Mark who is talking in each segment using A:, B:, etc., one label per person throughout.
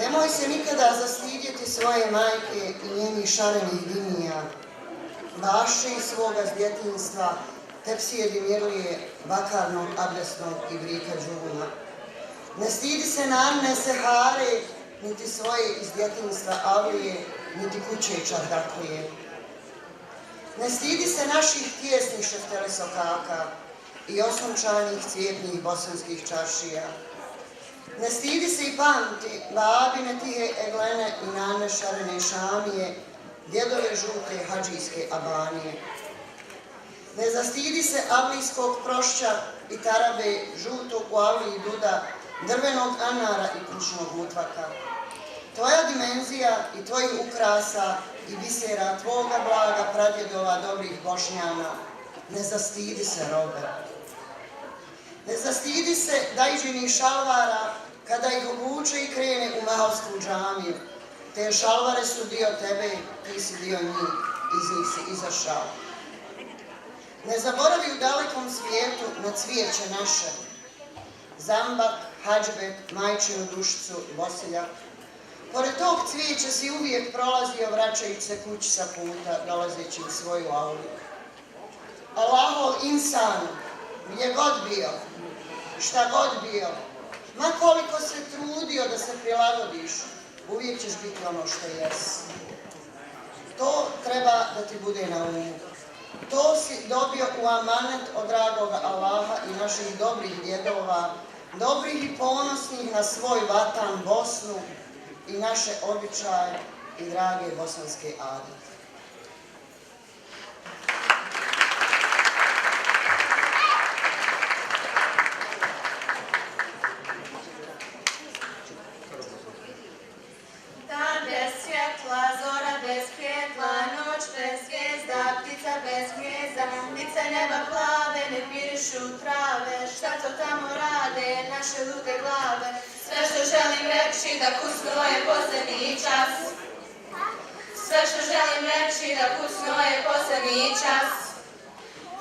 A: Nemoj se nikada zastidjeti svoje majke i njenih šarenih linija, baše iz svoga s djetinjstva, tepsije dimirlije, vakarnog, abdesnog i brika džuguna. Ne stidi se Nanne Sehare, niti svoje iz djetinjstva Avlije, niti kuće Čardaklije. Ne stidi se naših tijesnih šeftelesokaka i osunčanih cvjetnih bosanskih čaršija. Ne stidi se i pamti babine tihe eglene i Nane šarene šamije, djedove žute hadžijske abanije. Ne zastidi se avlijskog prošća i tarabe, žutog u Avliji duda, drvenog anara i kućnog mutvaka. Tvoja dimenzija i tvojih ukrasa i bisera tvoga blaga pradjedova dobrih Bošnjana, ne zastidi se robe. Ne zastidi se dajđinih šalvara kada ih obuče i krene u mahalsku džamiju. Te šalvare su dio tebe, ti si dio njih, iz njih si izašao. Ne zaboravi u dalekom svijetu na cvijeće naše, zambak, hadžbek, majčinu dušicu, bosiljak. Pored tog cvijeća si uvijek prolazio vraćajući se kući sa puta, dolazeći u svoju aulu. Allahov insan, gdje god bio, šta god bio, ma koliko se trudio da se prilagodiš, uvijek ćeš biti ono što jesi. To treba da ti bude na umu. To si dobio u amanet od dragoga Allaha i naših dobrih djedova, dobrih i ponosnih na svoj vatan Bosnu i naše običaje i drage bosanske adete.
B: Naše lude glave, sve što želim reći da kusno je posljednji čas. Sve što želim reći da kusno je posljednji čas.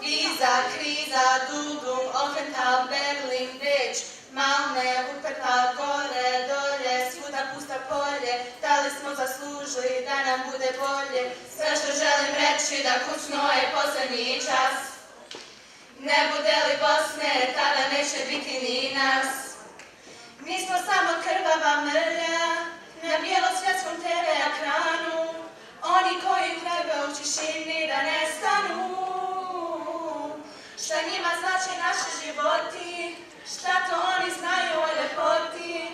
B: Viza, kriza, Dudum, Offenthal, Berlin, Beč, Malne, Wuppertal, gore, dolje, svuda pusta polje. Da li smo zaslužili da nam bude bolje? Sve što želim reći da kusno je posljednji čas. Ne bude li Bosne, tada neće biti ni nas. Mi smo samo krvava mrlja na bijelosvjetskom TV ekranu. Oni koji treba u tišini da nestanu. Šta njima znači naši životi, šta to oni znaju o ljepoti.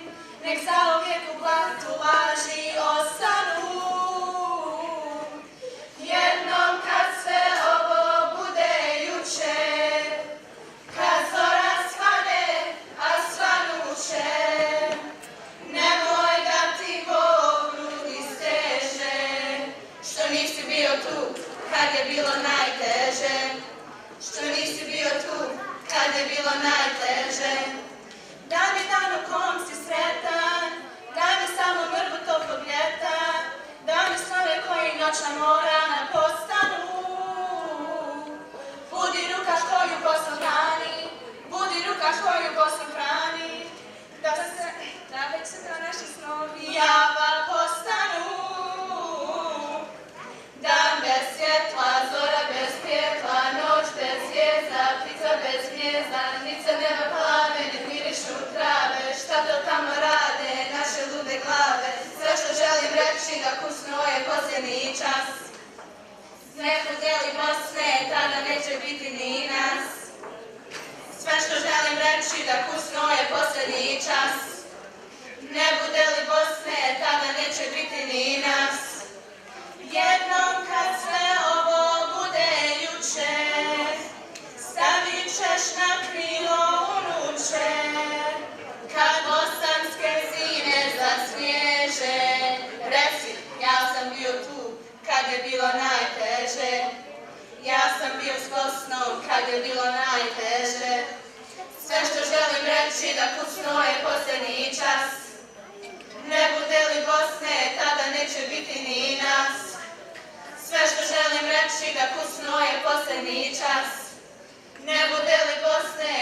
B: Nek zauvijek u blatu laži ostanu. Jednom kad sve ovo bude juče, kad zora svane, a svanuće, nemoj da ti Bog grudi steže, što nisi bio tu kad je bilo najteže, što nisi bio tu kad je bilo najteže. Dan je dan u kom si sretan, dan je samo mrvu toplog ljeta, dan je snove koji noćna mora na postanu. Budi ruka koju Bosna hrani, budi ruka koju Bosna hrani, da već sutra naši snovi java postanu. Dan bez svjetla, zora bez pjetla, noć bez zvijezda, ptica bez gnjezda, nice neba plave, ne mirišu trave, šta to tamo rade naše lude glave. Sve što želim reći da kusno je posljednji čas. Ne bude li Bosne, tada neće biti ni nas. Sve što želim reći da kusno je posljednji čas. Ne bude li Bosne, tada neće biti ni nas. Jednom kad sve ovo bude juče, stavit ćeš na krilo unuče. Kad bosanske zime zasnježe, reci, ja sam bio tu kad je bilo najteže. Ja sam bio s Bosnom kad je bilo najteže. Sve što želim reći da kusno je posljednji čas. Ne bude li Bosne, tada neće biti ni nas. Sve što želim reći da kusno je posljednji čas. Ne bude li Bosne,